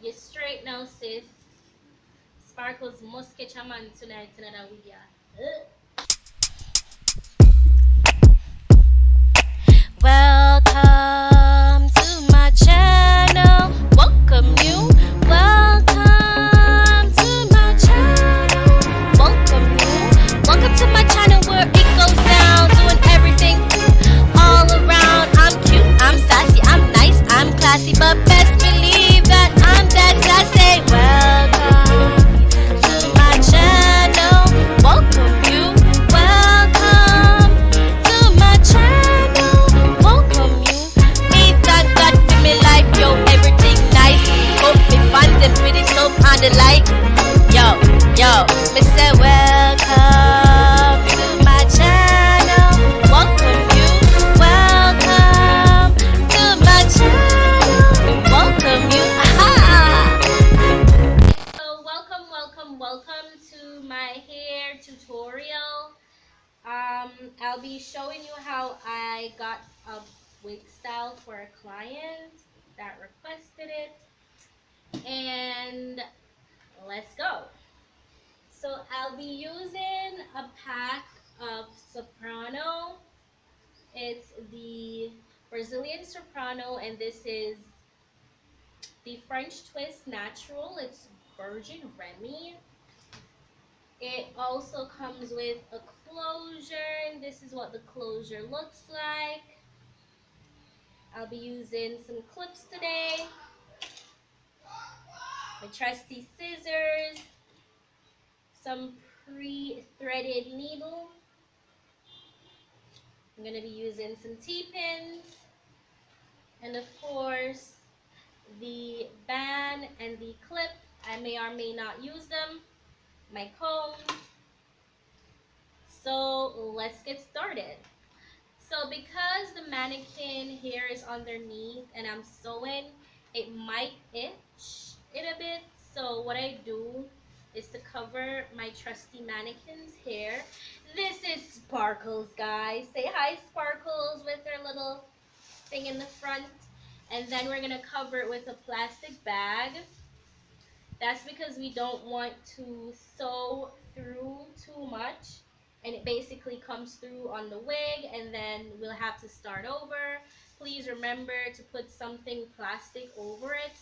You straight now, sis. Sparkles must catch a man tonight, another video. Welcome to my channel. Welcome you. Welcome to my channel. Welcome you. Welcome to my channel where it goes down, doing everything all around. I'm cute, I'm sassy, I'm nice, I'm classy, but best believe that I'm that sassy. Welcome to my channel. Welcome you. Welcome to my channel. Welcome you. Me thank God for me life, yo, everything nice. Hope me fans and pretty soap on the light. Yo, me say welcome to my channel. Welcome you. Welcome to my channel. Welcome you. Aha! So welcome to my hair tutorial. I'll be showing you how I got a wig style for a client that requested it, and let's go. So I'll be using a pack of Soprano. It's the Brazilian Soprano, and this is the French Twist Natural. It's Virgin Remy. It also comes with a closure, and this is what the closure looks like. I'll be using some clips today, my trusty scissors, some pre-threaded needle. I'm going to be using some T-pins, and of course the band and the clip. I may or may not use them, my comb. So let's get started. So because the mannequin hair is underneath and I'm sewing, it might itch it a bit. So what I do is to cover my trusty mannequin's hair. This is Sparkles, guys. Say hi, Sparkles, with her little thing in the front. And then we're going to cover it with a plastic bag. That's because we don't want to sew through too much, and it basically comes through on the wig, and then we'll have to start over. Please remember to put something plastic over it.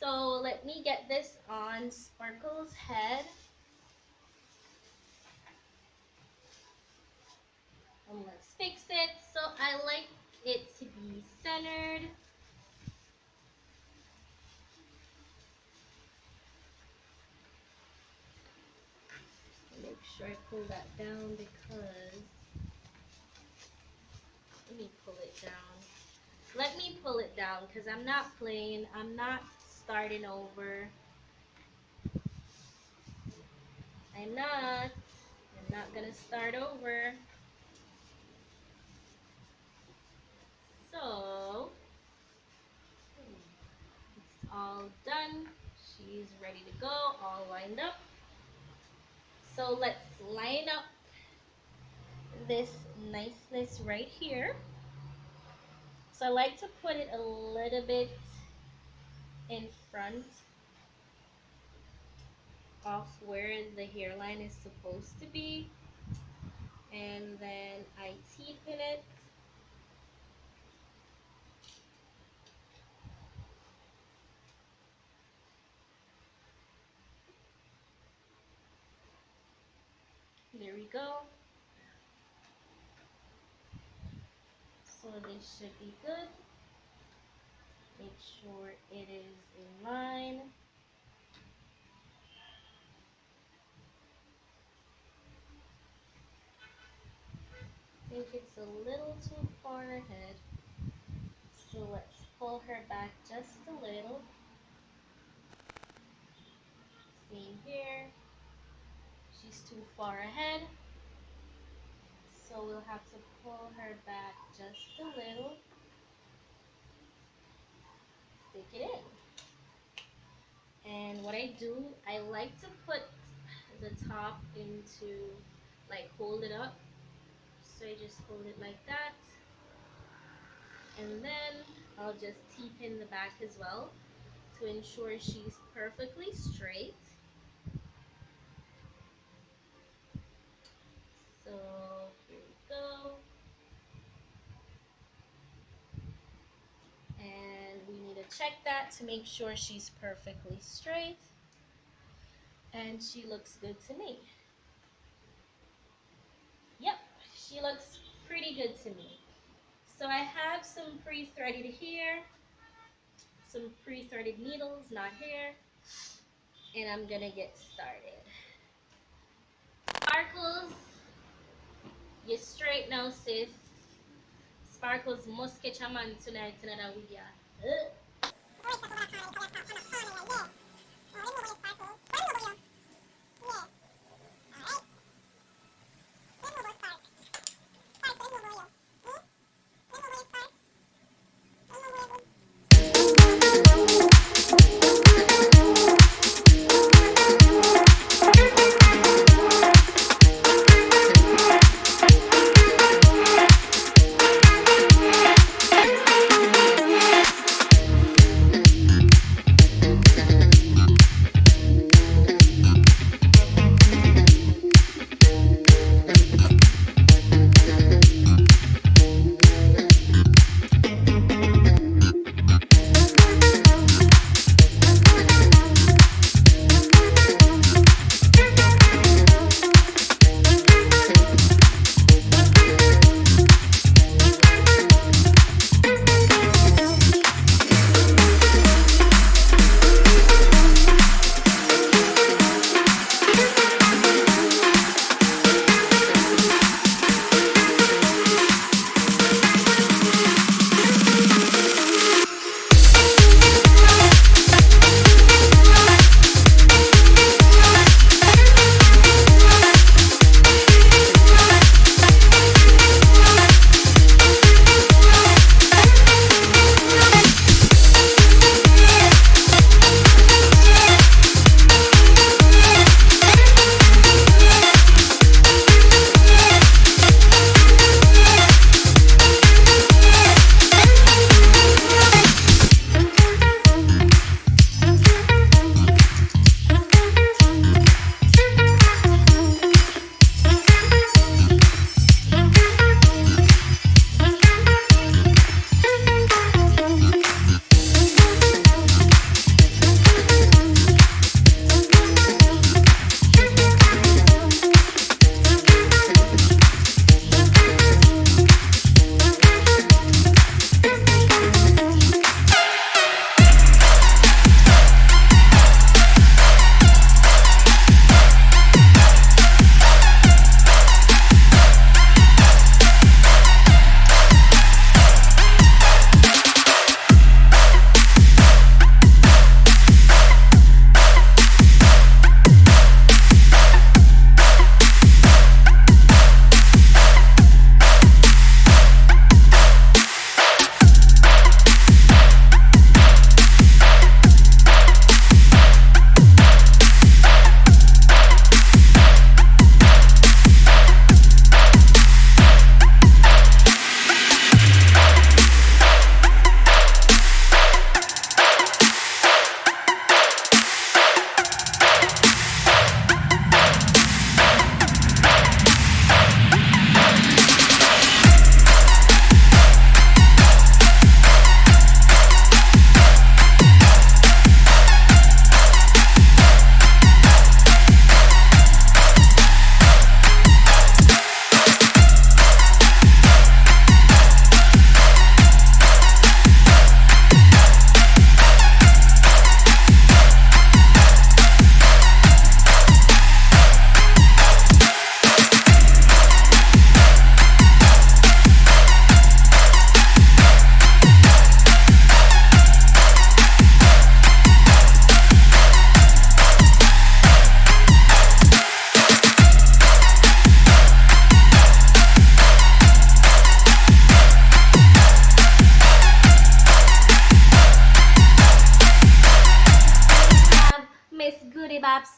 So let me get this on Sparkle's head. And let's fix it. So I like it to be centered. Make sure I pull that down because let me pull it down. Let me pull it down because I'm not playing. I'm not starting over. I'm not. I'm not going to start over. So, it's all done. She's ready to go, all lined up. So let's line up this niceness right here. So I like to put it a little bit in front of where the hairline is supposed to be. And then I T-pin it. There we go. So this should be good. Make sure it is in line. I think it's a little too far ahead. So let's pull her back just a little. Same here. She's too far ahead. So we'll have to pull her back just a little. Stick it in. And what I do, I like to put the top into, like, hold it up. So I just hold it like that. And then I'll just T-pin the back as well. to ensure she's perfectly straight. So here we go. And we need to check that to make sure she's perfectly straight. And she looks good to me. Yep, she looks pretty good to me. So I have some pre-threaded here, some pre-threaded needles, not here, and I'm gonna get started. Sparkles, you're straight now, sis. Sparkles must catch a man tonight in another video.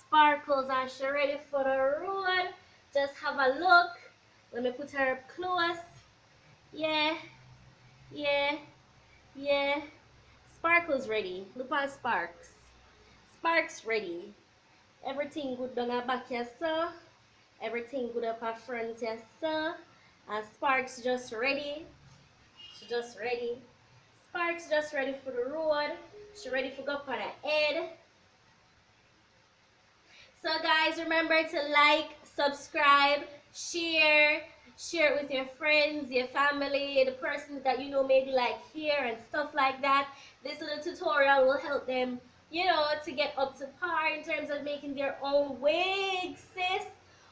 Sparkles, are she ready for the road? Just have a look. Let me put her up close. Yeah, yeah, yeah. Sparkles ready. Look at Sparks. Sparks ready. Everything good down her back, yes, sir. Everything good up her front, yes, sir. And Sparks just ready. She just ready. Sparks just ready for the road. She ready for go up on her head. So guys, remember to like, subscribe, share it with your friends, your family, the persons that you know maybe like hair and stuff like that. This little tutorial will help them, to get up to par in terms of making their own wigs, sis.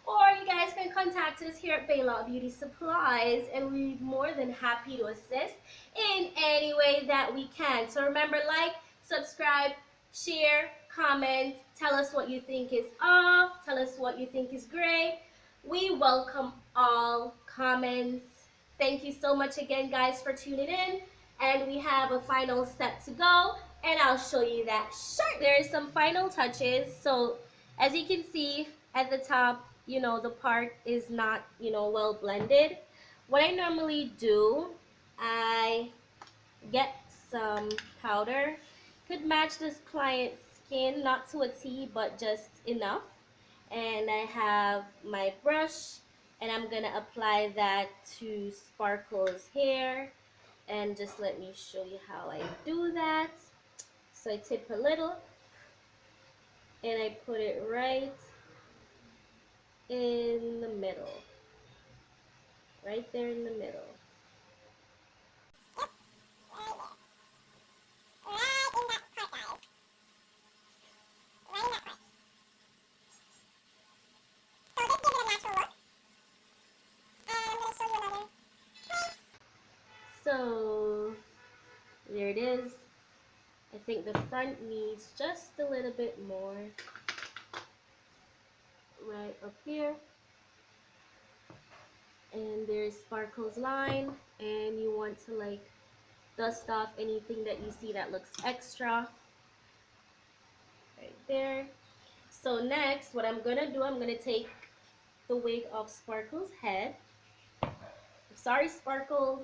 Or you guys can contact us here at Bailock Beauty Supplies, and we're more than happy to assist in any way that we can. So remember, like, subscribe, share, comment, tell us what you think is off, tell us what you think is great. We welcome all comments. Thank you so much again, guys, for tuning in. And we have a final step to go, and I'll show you that shortly. There's some final touches. So as you can see at the top, the part is not, well blended. What I normally do, I get some powder. Could match this client's skin, not to a T, but just enough. And I have my brush, and I'm gonna apply that to Sparkle's hair. And just let me show you how I do that. So I tip a little, and I put it right in the middle. Right there in the middle. So there it is. I think the front needs just a little bit more right up here. And there's Sparkle's line, and you want to like dust off anything that you see that looks extra right there. So next, what I'm gonna do, I'm gonna take the wig off Sparkle's head. Sorry, Sparkles.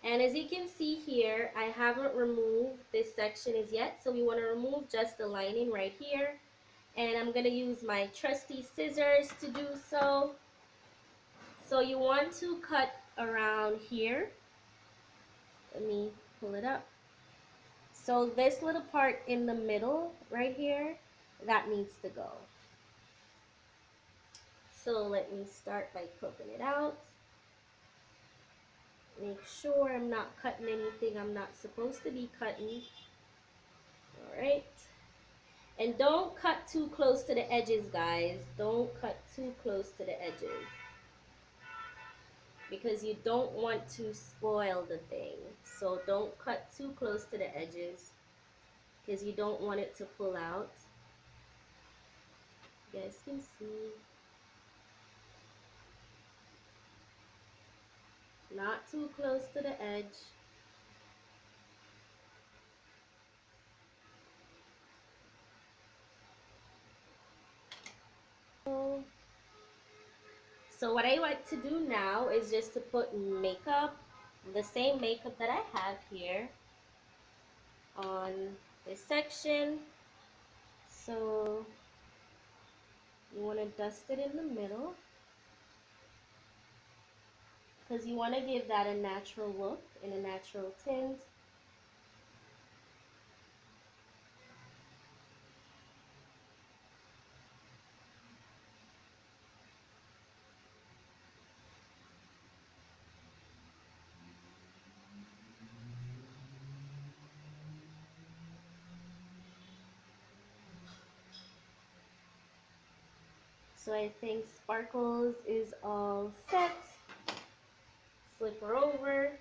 And as you can see here, I haven't removed this section as yet, so we want to remove just the lining right here. And I'm going to use my trusty scissors to do so. So you want to cut around here. Let me pull it up. So this little part in the middle right here, that needs to go. So let me start by poking it out. Make sure I'm not cutting anything I'm not supposed to be cutting. Alright. And don't cut too close to the edges, guys. Don't cut too close to the edges, because you don't want to spoil the thing. So don't cut too close to the edges, because you don't want it to pull out. You guys can see. Not too close to the edge. So what I like to do now is just to put makeup, the same makeup that I have here, on this section. So you want to dust it in the middle, because you want to give that a natural look and a natural tint. So I think Sparkles is all set. Flip her over.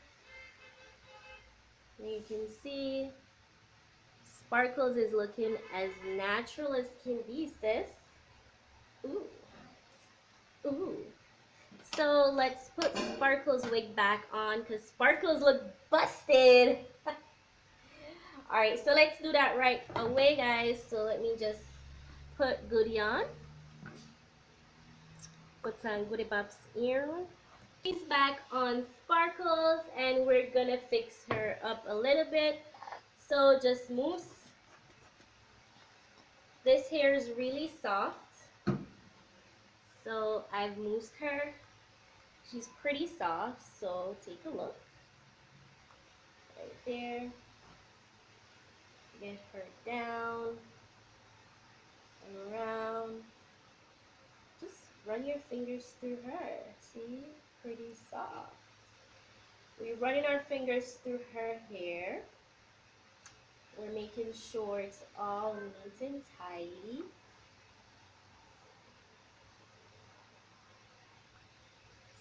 And you can see Sparkles is looking as natural as can be, sis. Ooh. Ooh. So let's put Sparkles wig back on, because Sparkles look busted. Alright, so let's do that right away, guys. So let me just put Goody on. Put some Goody Bob's ear. She's back on Sparkles, and we're gonna fix her up a little bit. So just mousse. This hair is really soft, so I've moussed her. She's pretty soft, so take a look. Right there. Get her down and around. Just run your fingers through her. See? Pretty soft. We're running our fingers through her hair. We're making sure it's all neat and tidy.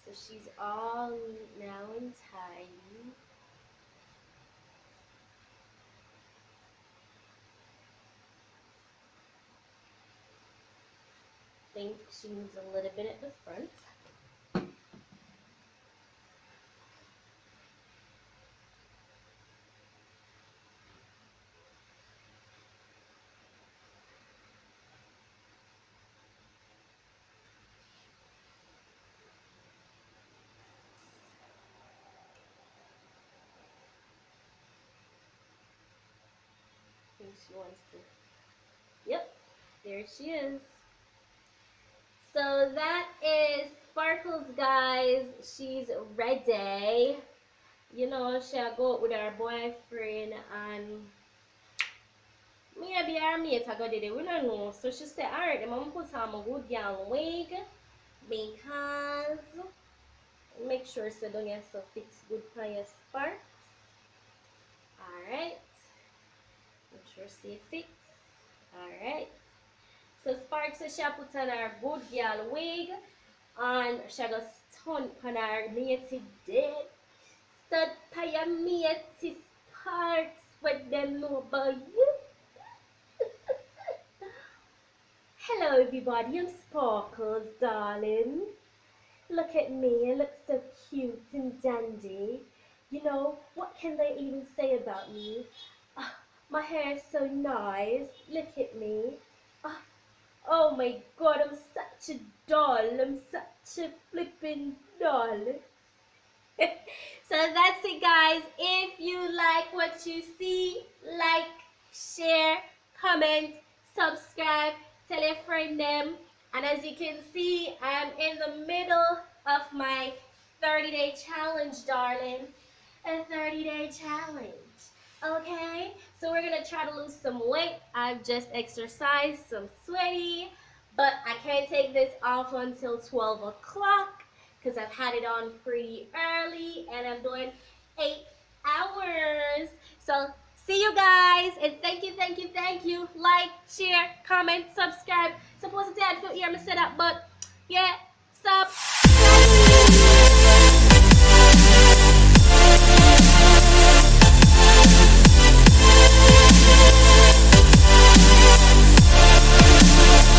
So she's all neat now and tidy. Think she needs a little bit at the front. Think she wants to. Yep, there she is. So that is Sparkles, guys. She's ready. You know, she'll go out with her boyfriend and maybe her mate I got it. We don't know. So she said, alright, I'm gonna put on my good girl wig because make sure so don't get so fix good for your spark. Alright. Make sure she fix. Alright. So Spark so she put on her good girl wig and she got stunt on her matey dead. Stunt for your matey Sparks what them know about you. Hello everybody, I'm Sparkles, darling. Look at me, I look so cute and dandy. You know, what can they even say about me? Ah, my hair is so nice, look at me. Ah, oh my god, I'm such a doll, I'm such a flippin' doll. So that's it, guys. If you like what you see, like, share, comment, subscribe, tell your friend them. And as you can see, I'm in the middle of my 30-day challenge, darling. A 30-day challenge. Okay? So we're going to try to lose some weight. I've just exercised, so I'm sweaty. But I can't take this off until 12 o'clock because I've had it on pretty early and I'm doing 8 hours. So see you guys, and thank you, thank you, thank you. Like, share, comment, subscribe. Supposed to add for ear, I said that, but yeah, stop.